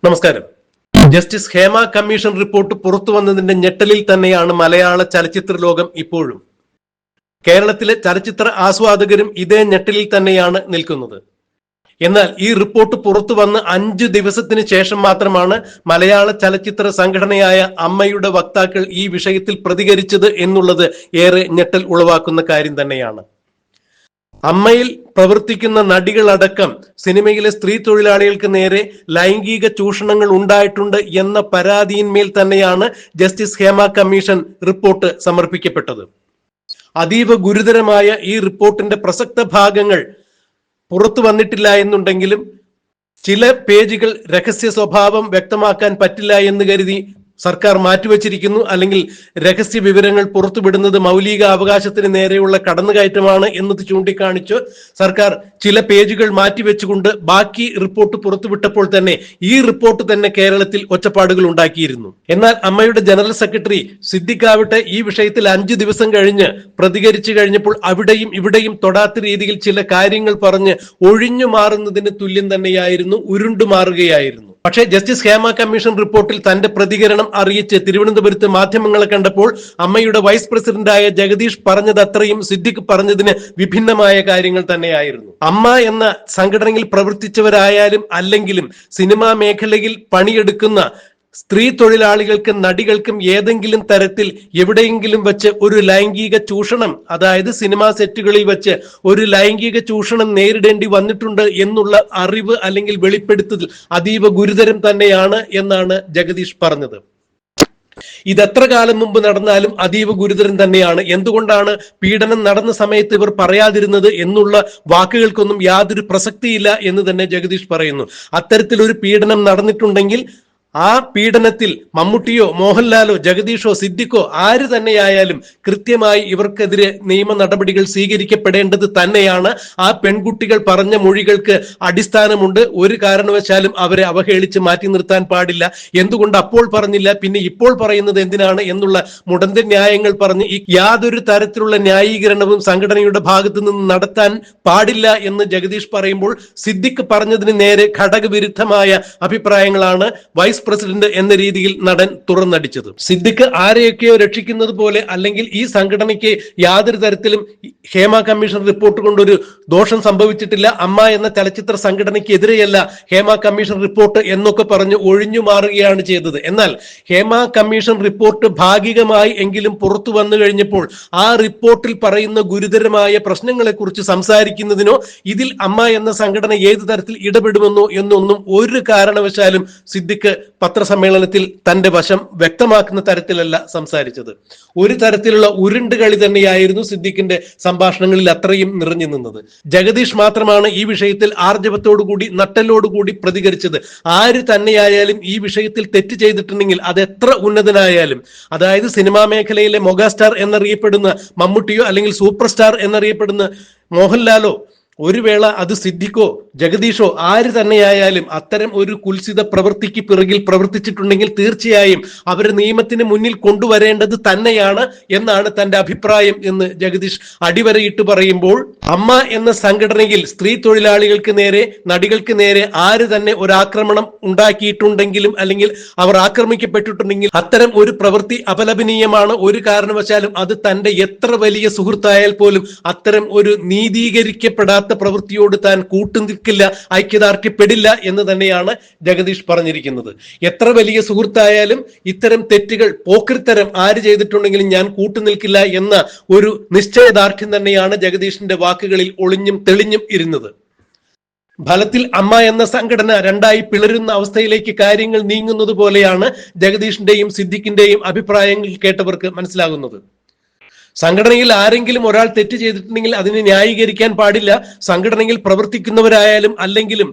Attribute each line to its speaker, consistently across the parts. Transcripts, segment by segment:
Speaker 1: നമസ്കാരം. Justice Hema commission report പുറത്തു വന്നതിന്റെ ഞെട്ടലിൽ തന്നെയാണ് മലയാള ചലച്ചിത്ര ലോകം ഇപ്പോഴും. കേരളത്തിലെ ചലച്ചിത്ര ആസ്വാദകരും ഇതേ ഞെട്ടലിൽ തന്നെയാണ് നിൽക്കുന്നത്. എന്നാൽ ഈ റിപ്പോർട്ട് പുറത്തു വന്ന് 5 ദിവസത്തിന് ശേഷം മാത്രമാണ് മലയാള ചലച്ചിത്ര സംഘടനയായ അമ്മയുടെ വക്താക്കൾ ഈ വിഷയത്തിൽ പ്രതികരിച്ചത് എന്നുള്ളത് ഏറെ ഞെട്ടൽ ഉളവാക്കുന്ന കാര്യം തന്നെയാണ്. അമ്മയിൽ പ്രവർത്തിക്കുന്ന നടികളടക്കം സിനിമയിലെ സ്ത്രീ തൊഴിലാളികൾക്ക് നേരെ ലൈംഗിക ചൂഷണങ്ങൾ ഉണ്ടായിട്ടുണ്ട് എന്ന പരാതിയിന്മേൽ തന്നെയാണ് ജസ്റ്റിസ് ഹേമ കമ്മീഷൻ റിപ്പോർട്ട് സമർപ്പിക്കപ്പെട്ടത്. അതീവ ഗുരുതരമായ ഈ റിപ്പോർട്ടിന്റെ പ്രസക്ത ഭാഗങ്ങൾ പുറത്തു വന്നിട്ടില്ല എന്നുണ്ടെങ്കിലും ചില പേജുകൾ രഹസ്യ സ്വഭാവം വ്യക്തമാക്കാൻ പറ്റില്ല എന്ന് കരുതി സർക്കാർ മാറ്റിവെച്ചിരിക്കുന്നു. അല്ലെങ്കിൽ രഹസ്യ വിവരങ്ങൾ പുറത്തുവിടുന്നത് മൗലിക അവകാശത്തിന് നേരെയുള്ള കടന്നുകയറ്റമാണ് എന്നത് ചൂണ്ടിക്കാണിച്ച് സർക്കാർ ചില പേജുകൾ മാറ്റിവെച്ചുകൊണ്ട് ബാക്കി റിപ്പോർട്ട് പുറത്തുവിട്ടപ്പോൾ തന്നെ ഈ റിപ്പോർട്ട് തന്നെ കേരളത്തിൽ ഒച്ചപ്പാടുകൾ ഉണ്ടാക്കിയിരുന്നു. എന്നാൽ അമ്മയുടെ ജനറൽ സെക്രട്ടറി സിദ്ദിഖാവട്ടെ ഈ വിഷയത്തിൽ 5 ദിവസം കഴിഞ്ഞ് പ്രതികരിച്ചു കഴിഞ്ഞപ്പോൾ അവിടെയും ഇവിടെയും തൊടാത്ത രീതിയിൽ ചില കാര്യങ്ങൾ പറഞ്ഞ് ഒഴിഞ്ഞു മാറുന്നതിന് തുല്യം തന്നെയായിരുന്നു, ഉരുണ്ടു മാറുകയായിരുന്നു. പക്ഷേ ജസ്റ്റിസ് ഹേമ കമ്മീഷൻ റിപ്പോർട്ടിൽ തന്റെ പ്രതികരണം അറിയിച്ച് തിരുവനന്തപുരത്ത് മാധ്യമങ്ങളെ കണ്ടപ്പോൾ അമ്മയുടെ വൈസ് പ്രസിഡന്റായ ജഗദീഷ് പറഞ്ഞത് അത്രയും സിദ്ദിഖ് പറഞ്ഞതിന് വിഭിന്നമായ കാര്യങ്ങൾ തന്നെയായിരുന്നു. അമ്മ എന്ന സംഘടനയിൽ പ്രവർത്തിച്ചവരായാലും അല്ലെങ്കിലും സിനിമാ മേഖലയിൽ പണിയെടുക്കുന്ന സ്ത്രീ തൊഴിലാളികൾക്കും നടികൾക്കും ഏതെങ്കിലും തരത്തിൽ എവിടെയെങ്കിലും വെച്ച് ഒരു ലൈംഗിക ചൂഷണം, അതായത് സിനിമാ സെറ്റുകളിൽ വെച്ച് ഒരു ലൈംഗിക ചൂഷണം നേരിടേണ്ടി വന്നിട്ടുണ്ട് എന്നുള്ള അറിവ് അല്ലെങ്കിൽ വെളിപ്പെടുത്തൽ അതീവ ഗുരുതരം തന്നെയാണ് എന്നാണ് ജഗദീഷ് പറഞ്ഞത്. ഇതെത്ര കാലം മുമ്പ് നടന്നാലും അതീവ ഗുരുതരം തന്നെയാണ്. എന്തുകൊണ്ടാണ് പീഡനം നടന്ന സമയത്ത് ഇവർ പറയാതിരുന്നത് എന്നുള്ള വാക്കുകൾക്കൊന്നും യാതൊരു പ്രസക്തിയില്ല എന്ന് തന്നെ ജഗദീഷ് പറയുന്നു. അത്തരത്തിലൊരു പീഡനം നടന്നിട്ടുണ്ടെങ്കിൽ ആ പീഡനത്തിൽ മമ്മൂട്ടിയോ മോഹൻലാലോ ജഗദീഷോ സിദ്ദിഖോ ആര് തന്നെയായാലും കൃത്യമായി ഇവർക്കെതിരെ നിയമ നടപടികൾ സ്വീകരിക്കപ്പെടേണ്ടത് തന്നെയാണ്. ആ പെൺകുട്ടികൾ പറഞ്ഞ മൊഴികൾക്ക് അടിസ്ഥാനമുണ്ട്. ഒരു കാരണവശാലും അവരെ അവഹേളിച്ച് മാറ്റി നിർത്താൻ പാടില്ല. എന്തുകൊണ്ട് അപ്പോൾ പറഞ്ഞില്ല, പിന്നെ ഇപ്പോൾ പറയുന്നത് എന്തിനാണ് എന്നുള്ള മുടന്തൻ ന്യായങ്ങൾ പറഞ്ഞ് യാതൊരു തരത്തിലുള്ള ന്യായീകരണവും സംഘടനയുടെ ഭാഗത്തു നിന്ന് നടത്താൻ പാടില്ല എന്ന് ജഗദീഷ് പറയുമ്പോൾ സിദ്ദിഖ് പറഞ്ഞതിന് നേരെ ഘടകവിരുദ്ധമായ അഭിപ്രായങ്ങളാണ് വൈസ് പ്രസിഡന്റ് എന്ന രീതിയിൽ നടൻ തുറന്നടിച്ചത്. സിദ്ദിഖ് ആരെയൊക്കെയോ രക്ഷിക്കുന്നത് പോലെ, അല്ലെങ്കിൽ ഈ സംഘടനയ്ക്ക് യാതൊരു തരത്തിലും ഹേമ കമ്മീഷൻ റിപ്പോർട്ട് കൊണ്ടൊരു ദോഷം സംഭവിച്ചിട്ടില്ല, അമ്മ എന്ന ചലച്ചിത്ര സംഘടനയ്ക്ക് എതിരെയല്ല ഹേമ കമ്മീഷൻ റിപ്പോർട്ട് എന്നൊക്കെ പറഞ്ഞ് ഒഴിഞ്ഞു മാറുകയാണ് ചെയ്തത്. എന്നാൽ ഹേമ കമ്മീഷൻ റിപ്പോർട്ട് ഭാഗികമായി എങ്കിലും പുറത്തു വന്നു കഴിഞ്ഞപ്പോൾ ആ റിപ്പോർട്ടിൽ പറയുന്ന ഗുരുതരമായ പ്രശ്നങ്ങളെ കുറിച്ച് സംസാരിക്കുന്നതിനോ ഇതിൽ അമ്മ എന്ന സംഘടന ഏത് തരത്തിൽ ഇടപെടുമെന്നോ എന്നൊന്നും ഒരു കാരണവശാലും സിദ്ദിഖ് പത്രസമ്മേളനത്തിൽ തന്റെ വശം വ്യക്തമാക്കുന്ന തരത്തിലല്ല സംസാരിച്ചത്. ഒരു തരത്തിലുള്ള ഉരുണ്ടുകളി തന്നെയായിരുന്നു സിദ്ദിഖിന്റെ സംഭാഷണങ്ങളിൽ അത്രയും നിറഞ്ഞു നിന്നത്. ജഗദീഷ് മാത്രമാണ് ഈ വിഷയത്തിൽ ആർജവത്തോടുകൂടി നട്ടലോടുകൂടി പ്രതികരിച്ചത്. ആര് തന്നെയായാലും ഈ വിഷയത്തിൽ തെറ്റ് ചെയ്തിട്ടുണ്ടെങ്കിൽ അത് എത്ര ഉന്നതനായാലും, അതായത് സിനിമാ മേഖലയിലെ മെഗാസ്റ്റാർ എന്നറിയപ്പെടുന്ന മമ്മൂട്ടിയോ അല്ലെങ്കിൽ സൂപ്പർ സ്റ്റാർ എന്നറിയപ്പെടുന്ന മോഹൻലാലോ, ഒരു വേള അത് സിദ്ദിഖോ ജഗദീഷോ ആര് തന്നെയായാലും അത്തരം ഒരു കുൽസിത പ്രവൃത്തിക്ക് പിറകിൽ പ്രവർത്തിച്ചിട്ടുണ്ടെങ്കിൽ തീർച്ചയായും അവർ നിയമത്തിന് മുന്നിൽ കൊണ്ടുവരേണ്ടത് തന്നെയാണ് എന്നാണ് തന്റെ അഭിപ്രായം എന്ന് ജഗദീഷ് അടിവരയിട്ട് പറയുമ്പോൾ, അമ്മ എന്ന സംഘടനയിൽ സ്ത്രീ തൊഴിലാളികൾക്ക് നേരെ നടികൾക്ക് നേരെ ആര് തന്നെ ഒരു ആക്രമണം ഉണ്ടാക്കിയിട്ടുണ്ടെങ്കിലും അല്ലെങ്കിൽ അവർ ആക്രമിക്കപ്പെട്ടിട്ടുണ്ടെങ്കിൽ അത്തരം ഒരു പ്രവൃത്തി അപലപനീയമാണ്. ഒരു കാരണവശാലും അത് തന്റെ എത്ര വലിയ സുഹൃത്തായാൽ പോലും അത്തരം ഒരു നീതീകരിക്കപ്പെടാത്ത പ്രവൃത്തിയോട് താൻ കൂട്ടുനിൽക്കില്ല, ഐക്യദാർഢ്യപ്പെടില്ല എന്ന് തന്നെയാണ് ജഗദീഷ് പറഞ്ഞിരിക്കുന്നത്. എത്ര വലിയ സുഹൃത്തായാലും ഇത്തരം തെറ്റുകൾ, പോക്രിത്തരം ആര് ചെയ്തിട്ടുണ്ടെങ്കിലും ഞാൻ കൂട്ടുനിൽക്കില്ല എന്ന ഒരു നിശ്ചയദാർഢ്യം തന്നെയാണ് ജഗദീഷിന്റെ വാക്കുകളിൽ ഒളിഞ്ഞും തെളിഞ്ഞും ഇരുന്നത്. ഫലത്തിൽ അമ്മ എന്ന സംഘടന രണ്ടായി പിളരുന്ന അവസ്ഥയിലേക്ക് കാര്യങ്ങൾ നീങ്ങുന്നത് പോലെയാണ് ജഗദീഷിന്റെയും സിദ്ദിഖിന്റെയും അഭിപ്രായങ്ങൾ കേട്ടവർക്ക് മനസ്സിലാകുന്നത്. സംഘടനയിൽ ആരെങ്കിലും ഒരാൾ തെറ്റ് ചെയ്തിട്ടുണ്ടെങ്കിൽ അതിനെ ന്യായീകരിക്കാൻ പാടില്ല. സംഘടനയിൽ പ്രവർത്തിക്കുന്നവരായാലും അല്ലെങ്കിലും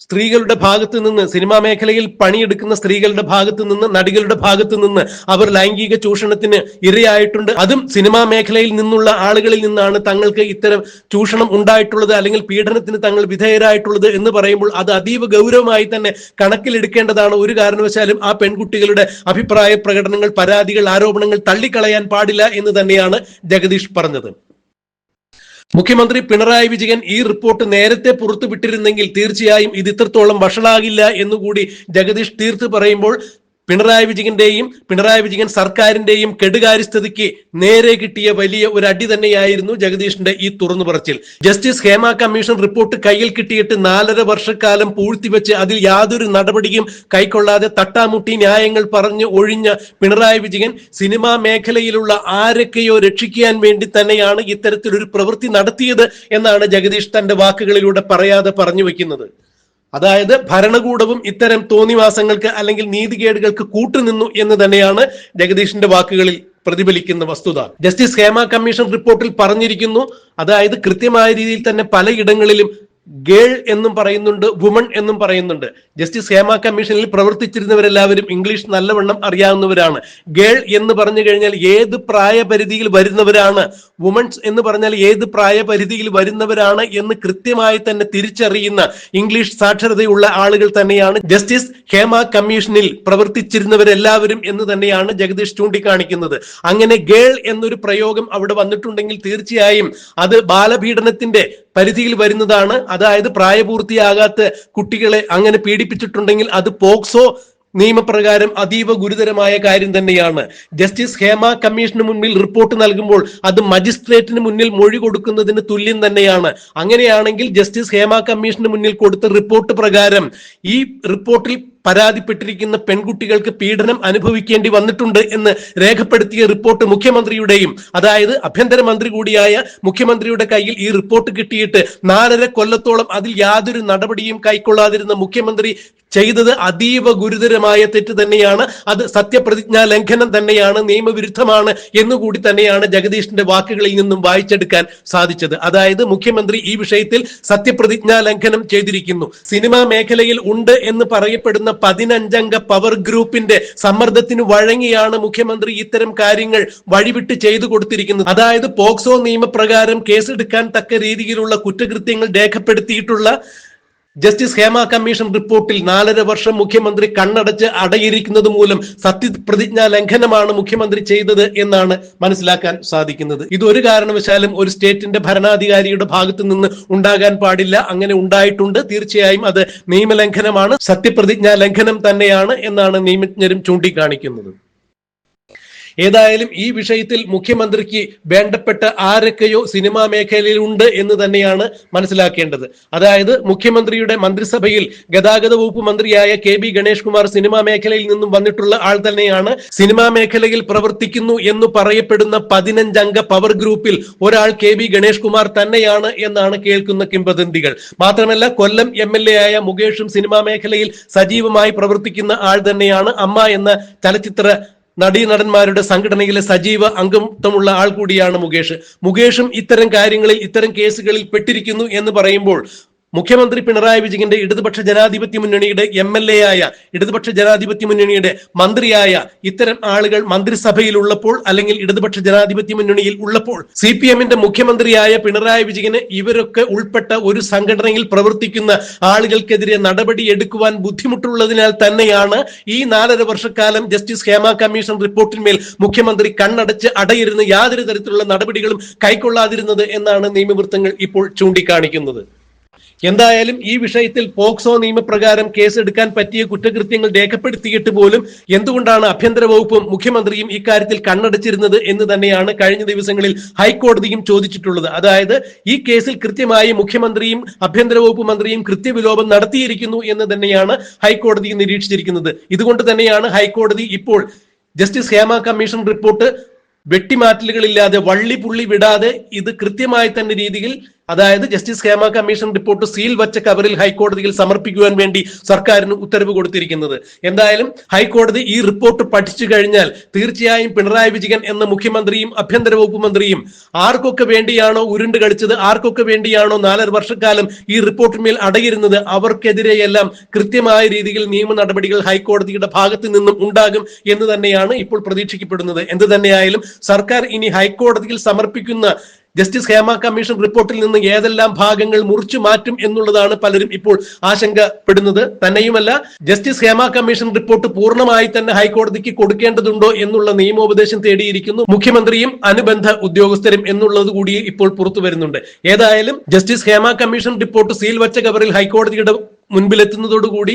Speaker 1: സ്ത്രീകളുടെ ഭാഗത്ത് നിന്ന്, സിനിമാ മേഖലയിൽ പണിയെടുക്കുന്ന സ്ത്രീകളുടെ ഭാഗത്ത് നിന്ന്, നടികളുടെ ഭാഗത്ത് നിന്ന് അവർ ലൈംഗിക ചൂഷണത്തിന് ഇരയായിട്ടുണ്ട്. അതും സിനിമാ മേഖലയിൽ നിന്നുള്ള ആളുകളിൽ നിന്നാണ് തങ്ങൾക്ക് ഇത്തരം ചൂഷണം ഉണ്ടായിട്ടുള്ളത് അല്ലെങ്കിൽ പീഡനത്തിന് തങ്ങൾ വിധേയരായിട്ടുള്ളത് എന്ന് പറയുമ്പോൾ അത് അതീവ ഗൗരവമായി തന്നെ കണക്കിലെടുക്കേണ്ടതാണ്. ഒരു കാരണവശാലും ആ പെൺകുട്ടികളുടെ അഭിപ്രായ പ്രകടനങ്ങൾ, പരാതികൾ, ആരോപണങ്ങൾ തള്ളിക്കളയാൻ പാടില്ല എന്ന് തന്നെയാണ് ജഗദീഷ് പറഞ്ഞത്. മുഖ്യമന്ത്രി പിണറായി വിജയൻ ഈ റിപ്പോർട്ട് നേരത്തെ പുറത്തുവിട്ടിരുന്നെങ്കിൽ തീർച്ചയായും ഇത് ഇത്രത്തോളം വഷളാകില്ല എന്നുകൂടി ജഗദീഷ് തീർത്ത് പറയുമ്പോൾ പിണറായി വിജയൻ സർക്കാരിന്റെയും കെടുകാര്യസ്ഥതയ്ക്ക് നേരെ കിട്ടിയ വലിയ ഒരു അടി തന്നെയായിരുന്നു ജഗദീഷിന്റെ ഈ തുറന്നു പറച്ചിൽ. ജസ്റ്റിസ് ഹേമ കമ്മീഷൻ റിപ്പോർട്ട് കയ്യിൽ കിട്ടിയിട്ട് 4.5 വർഷക്കാലം പൂഴ്ത്തിവെച്ച് അതിൽ യാതൊരു നടപടിയും കൈക്കൊള്ളാതെ തട്ടാമുട്ടി ന്യായങ്ങൾ പറഞ്ഞ് ഒഴിഞ്ഞ പിണറായി വിജയൻ സിനിമാ മേഖലയിലുള്ള ആരൊക്കെയോ രക്ഷിക്കാൻ വേണ്ടി തന്നെയാണ് ഇത്തരത്തിലൊരു പ്രവൃത്തി നടത്തിയത് എന്നാണ് ജഗദീഷ് തന്റെ വാക്കുകളിലൂടെ പറയാതെ പറഞ്ഞു വെക്കുന്നത്. അതായത് ഭരണകൂടവും ഇത്തരം തോന്നിവാസങ്ങൾക്ക് അല്ലെങ്കിൽ നീതികേടുകൾക്ക് കൂട്ടുനിന്നു എന്ന് തന്നെയാണ് ജഗദീഷിന്റെ വാക്കുകളിൽ പ്രതിഫലിക്കുന്ന വസ്തുത. ജസ്റ്റിസ് ഹേമ കമ്മീഷൻ റിപ്പോർട്ടിൽ പറഞ്ഞിരിക്കുന്നു, അതായത് കൃത്യമായ രീതിയിൽ തന്നെ പലയിടങ്ങളിലും ഗേൾ എന്നും പറയുന്നുണ്ട്, വുമൺ എന്നും പറയുന്നുണ്ട്. ജസ്റ്റിസ് ഹേമ കമ്മീഷനിൽ പ്രവർത്തിച്ചിരുന്നവരെല്ലാവരും ഇംഗ്ലീഷ് നല്ലവണ്ണം അറിയാവുന്നവരാണ്. ഗേൾ എന്ന് പറഞ്ഞു കഴിഞ്ഞാൽ ഏത് പ്രായപരിധിയിൽ വരുന്നവരാണ്, വുമൺസ് എന്ന് പറഞ്ഞാൽ ഏത് പ്രായപരിധിയിൽ വരുന്നവരാണ് എന്ന് കൃത്യമായി തന്നെ തിരിച്ചറിയുന്ന ഇംഗ്ലീഷ് സാക്ഷരതയുള്ള ആളുകൾ തന്നെയാണ് ജസ്റ്റിസ് ഹേമ കമ്മീഷനിൽ പ്രവർത്തിച്ചിരുന്നവരെല്ലാവരും എന്ന് തന്നെയാണ് ജഗദീഷ് ചൂണ്ടിക്കാണിക്കുന്നത്. അങ്ങനെ ഗേൾ എന്നൊരു പ്രയോഗം അവിടെ വന്നിട്ടുണ്ടെങ്കിൽ തീർച്ചയായും അത് ബാലപീഡനത്തിന്റെ പരിധിയിൽ വരുന്നതാണ്. അതായത് പ്രായപൂർത്തിയാകാത്ത കുട്ടികളെ അങ്ങനെ പീഡിപ്പിച്ചിട്ടുണ്ടെങ്കിൽ അത് പോക്സോ നിയമപ്രകാരം അതീവ ഗുരുതരമായ കാര്യം തന്നെയാണ്. ജസ്റ്റിസ് ഹേമ കമ്മീഷന് മുന്നിൽ റിപ്പോർട്ട് നൽകുമ്പോൾ അത് മജിസ്ട്രേറ്റിന് മുന്നിൽ മൊഴി കൊടുക്കുന്നതിന് തുല്യം തന്നെയാണ്. അങ്ങനെയാണെങ്കിൽ ജസ്റ്റിസ് ഹേമ കമ്മീഷന് മുന്നിൽ കൊടുത്ത റിപ്പോർട്ട് പ്രകാരം ഈ റിപ്പോർട്ടിൽ പരാതിപ്പെട്ടിരിക്കുന്ന പെൺകുട്ടികൾക്ക് പീഡനം അനുഭവിക്കേണ്ടി വന്നിട്ടുണ്ട് എന്ന് രേഖപ്പെടുത്തിയ റിപ്പോർട്ട് മുഖ്യമന്ത്രിയുടെയും, അതായത് ആഭ്യന്തരമന്ത്രി കൂടിയായ മുഖ്യമന്ത്രിയുടെ കയ്യിൽ ഈ റിപ്പോർട്ട് കിട്ടിയിട്ട് 4.5 കൊല്ലത്തോളം അതിൽ യാതൊരു നടപടിയും കൈക്കൊള്ളാതിരുന്ന മുഖ്യമന്ത്രി ചെയ്തത് അതീവ ഗുരുതരമായ തെറ്റ് തന്നെയാണ്. അത് സത്യപ്രതിജ്ഞാ ലംഘനം തന്നെയാണ്, നിയമവിരുദ്ധമാണ് എന്നുകൂടി തന്നെയാണ് ജഗദീഷിന്റെ വാക്കുകളിൽ നിന്നും വായിച്ചെടുക്കാൻ സാധിച്ചത്. അതായത് മുഖ്യമന്ത്രി ഈ വിഷയത്തിൽ സത്യപ്രതിജ്ഞാ ലംഘനം ചെയ്തിരിക്കുന്നു. സിനിമാ മേഖലയിൽ ഉണ്ട് എന്ന് പറയപ്പെടുന്ന 15 അംഗ പവർ ഗ്രൂപ്പിന്റെ സമ്മർദ്ദത്തിന് വഴങ്ങിയാണ് മുഖ്യമന്ത്രി ഇത്തരം കാര്യങ്ങൾ വഴിവിട്ട് ചെയ്തു കൊടുത്തിരിക്കുന്നത്. അതായത് പോക്സോ നിയമപ്രകാരം കേസെടുക്കാൻ തക്ക രീതിയിലുള്ള കുറ്റകൃത്യങ്ങൾ രേഖപ്പെടുത്തിയിട്ടുള്ള ജസ്റ്റിസ് ഹേമ കമ്മീഷൻ റിപ്പോർട്ടിൽ 4.5 വർഷം മുഖ്യമന്ത്രി കണ്ണടച്ച് അടയിരിക്കുന്നത് മൂലം സത്യപ്രതിജ്ഞാ ലംഘനമാണ് മുഖ്യമന്ത്രി ചെയ്തത് എന്നാണ് മനസ്സിലാക്കാൻ സാധിക്കുന്നത്. ഇത് ഒരു കാരണവശാലും ഒരു സ്റ്റേറ്റിന്റെ ഭരണാധികാരിയുടെ ഭാഗത്ത് നിന്ന് ഉണ്ടാകാൻ പാടില്ല. അങ്ങനെ ഉണ്ടായിട്ടുണ്ട്, തീർച്ചയായും അത് നിയമലംഘനമാണ്, സത്യപ്രതിജ്ഞാ ലംഘനം തന്നെയാണ് എന്നാണ് നിയമജ്ഞരും ചൂണ്ടിക്കാണിക്കുന്നത്. ഏതായാലും ഈ വിഷയത്തിൽ മുഖ്യമന്ത്രിക്ക് വേണ്ടപ്പെട്ട ആരൊക്കെയോ സിനിമാ മേഖലയിൽ ഉണ്ട് എന്ന് തന്നെയാണ് മനസ്സിലാക്കേണ്ടത്. അതായത് മുഖ്യമന്ത്രിയുടെ മന്ത്രിസഭയിൽ ഗതാഗത വകുപ്പ് മന്ത്രിയായ KB ഗണേഷ് കുമാർ സിനിമാ മേഖലയിൽ നിന്നും വന്നിട്ടുള്ള ആൾ തന്നെയാണ്. സിനിമാ മേഖലയിൽ പ്രവർത്തിക്കുന്നു എന്ന് പറയപ്പെടുന്ന 15 അംഗ പവർ ഗ്രൂപ്പിൽ ഒരാൾ KB ഗണേഷ് കുമാർ തന്നെയാണ് എന്നാണ് കേൾക്കുന്ന കിംവദന്തികൾ. മാത്രമല്ല കൊല്ലം MLA ആയ മുകേഷും സിനിമാ മേഖലയിൽ സജീവമായി പ്രവർത്തിക്കുന്ന ആൾ തന്നെയാണ്. അമ്മ എന്ന ചലച്ചിത്ര നടീനടന്മാരുടെ സംഘടനയിലെ സജീവ അംഗത്വമുള്ള ആൾ കൂടിയാണ് മുകേഷും ഇത്തരം കാര്യങ്ങളിൽ, ഇത്തരം കേസുകളിൽ പെട്ടിരിക്കുന്നു എന്ന് പറയുമ്പോൾ മുഖ്യമന്ത്രി പിണറായി വിജയന്റെ ഇടതുപക്ഷ ജനാധിപത്യ മുന്നണിയുടെ MLA ആയ, ഇടതുപക്ഷ ജനാധിപത്യ മുന്നണിയുടെ മന്ത്രിയായ ഇത്തരം ആളുകൾ മന്ത്രിസഭയിൽ ഉള്ളപ്പോൾ അല്ലെങ്കിൽ ഇടതുപക്ഷ ജനാധിപത്യ മുന്നണിയിൽ ഉള്ളപ്പോൾ CPMന്റെ മുഖ്യമന്ത്രിയായ പിണറായി വിജയന് ഇവരൊക്കെ ഉൾപ്പെട്ട ഒരു സംഘടനയിൽ പ്രവർത്തിക്കുന്ന ആളുകൾക്കെതിരെ നടപടി എടുക്കുവാൻ ബുദ്ധിമുട്ടുള്ളതിനാൽ തന്നെയാണ് ഈ 4.5 വർഷക്കാലം ജസ്റ്റിസ് ഹേമ കമ്മീഷൻ റിപ്പോർട്ടിന്മേൽ മുഖ്യമന്ത്രി കണ്ണടച്ച് അടയിരുന്ന് യാതൊരു തരത്തിലുള്ള നടപടികളും കൈക്കൊള്ളാതിരുന്നത് എന്നാണ് നിയമവൃത്തങ്ങൾ ഇപ്പോൾ ചൂണ്ടിക്കാണിക്കുന്നത്. എന്തായാലും ഈ വിഷയത്തിൽ പോക്സോ നിയമപ്രകാരം കേസെടുക്കാൻ പറ്റിയ കുറ്റകൃത്യങ്ങൾ രേഖപ്പെടുത്തിയിട്ട് പോലും എന്തുകൊണ്ടാണ് ആഭ്യന്തര വകുപ്പും മുഖ്യമന്ത്രിയും ഇക്കാര്യത്തിൽ കണ്ണടച്ചിരുന്നത് എന്ന് തന്നെയാണ് കഴിഞ്ഞ ദിവസങ്ങളിൽ ഹൈക്കോടതിയും ചോദിച്ചിട്ടുള്ളത്. അതായത് ഈ കേസിൽ കൃത്യമായി മുഖ്യമന്ത്രിയും ആഭ്യന്തര വകുപ്പ് മന്ത്രിയും കൃത്യവിലോപം നടത്തിയിരിക്കുന്നു എന്ന് തന്നെയാണ് ഹൈക്കോടതി നിരീക്ഷിച്ചിരിക്കുന്നത്. ഇതുകൊണ്ട് തന്നെയാണ് ഹൈക്കോടതി ഇപ്പോൾ ജസ്റ്റിസ് ഹേമ കമ്മീഷൻ റിപ്പോർട്ട് വെട്ടിമാറ്റലുകളില്ലാതെ, വള്ളിപുള്ളി വിടാതെ ഇത് കൃത്യമായി തന്നെ രീതിയിൽ, അതായത് justice Hema commission report seal വച്ച കവറിൽ ഹൈക്കോടതിയിൽ സമർപ്പിക്കുവാൻ വേണ്ടി സർക്കാരിന് ഉത്തരവ് കൊടുത്തിരിക്കുന്നത്. എന്തായാലും ഹൈക്കോടതി ഈ റിപ്പോർട്ട് പഠിച്ചു കഴിഞ്ഞാൽ തീർച്ചയായും പിണറായി വിജയൻ എന്ന മുഖ്യമന്ത്രിയും ആഭ്യന്തര വകുപ്പ് മന്ത്രിയും ആർക്കൊക്കെ വേണ്ടിയാണോ ഉരുണ്ട് കളിച്ചത്, ആർക്കൊക്കെ വേണ്ടിയാണോ 4.5 വർഷക്കാലം ഈ റിപ്പോർട്ടിന്മേൽ അടയിരുന്നത്, അവർക്കെതിരെയെല്ലാം കൃത്യമായ രീതിയിൽ നിയമ നടപടികൾ ഹൈക്കോടതിയുടെ ഭാഗത്ത് നിന്നും ഉണ്ടാകും എന്ന് തന്നെയാണ് ഇപ്പോൾ പ്രതീക്ഷിക്കപ്പെടുന്നത്. എന്ത് തന്നെയായാലും സർക്കാർ ഇനി ഹൈക്കോടതിയിൽ സമർപ്പിക്കുന്ന ജസ്റ്റിസ് ഹേമ കമ്മീഷൻ റിപ്പോർട്ടിൽ നിന്ന് ഏതെല്ലാം ഭാഗങ്ങൾ മുറിച്ചു മാറ്റും എന്നുള്ളതാണ് പലരും ഇപ്പോൾ ആശങ്കപ്പെടുന്നത്. തന്നെയുമല്ല, ജസ്റ്റിസ് ഹേമ കമ്മീഷൻ റിപ്പോർട്ട് പൂർണ്ണമായി തന്നെ ഹൈക്കോടതിക്ക് കൊടുക്കേണ്ടതുണ്ടോ എന്നുള്ള നിയമോപദേശം തേടിയിരിക്കുന്നു മുഖ്യമന്ത്രിയും അനുബന്ധ ഉദ്യോഗസ്ഥരും എന്നുള്ളത് കൂടി ഇപ്പോൾ പുറത്തു വരുന്നുണ്ട്. ഏതായാലും justice Hema commission report seal വച്ച കവറിൽ ഹൈക്കോടതിയുടെ മുൻപിലെത്തുന്നതോടുകൂടി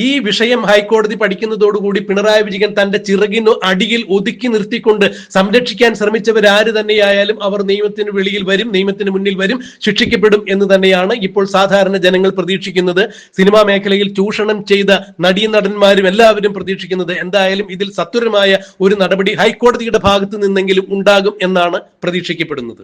Speaker 1: ഈ വിഷയം ഹൈക്കോടതി പഠിക്കുന്നതോടുകൂടി പിണറായി വിജയൻ തന്റെ ചിറകിനു അടിയിൽ ഒതുക്കി നിർത്തിക്കൊണ്ട് സംരക്ഷിക്കാൻ ശ്രമിച്ചവരാര് തന്നെയായാലും അവർ നിയമത്തിന് വെളിയിൽ വരും, നിയമത്തിന് മുന്നിൽ വരും, ശിക്ഷിക്കപ്പെടും എന്ന് തന്നെയാണ് ഇപ്പോൾ സാധാരണ ജനങ്ങൾ പ്രതീക്ഷിക്കുന്നത്. സിനിമാ മേഖലയിൽ ചൂഷണം ചെയ്ത നടീനടന്മാരും എല്ലാവരും പ്രതീക്ഷിക്കുന്നത് എന്തായാലും ഇതിൽ സത്വരമായ ഒരു നടപടി ഹൈക്കോടതിയുടെ ഭാഗത്ത് നിന്നെങ്കിലും ഉണ്ടാകും എന്നാണ് പ്രതീക്ഷിക്കപ്പെടുന്നത്.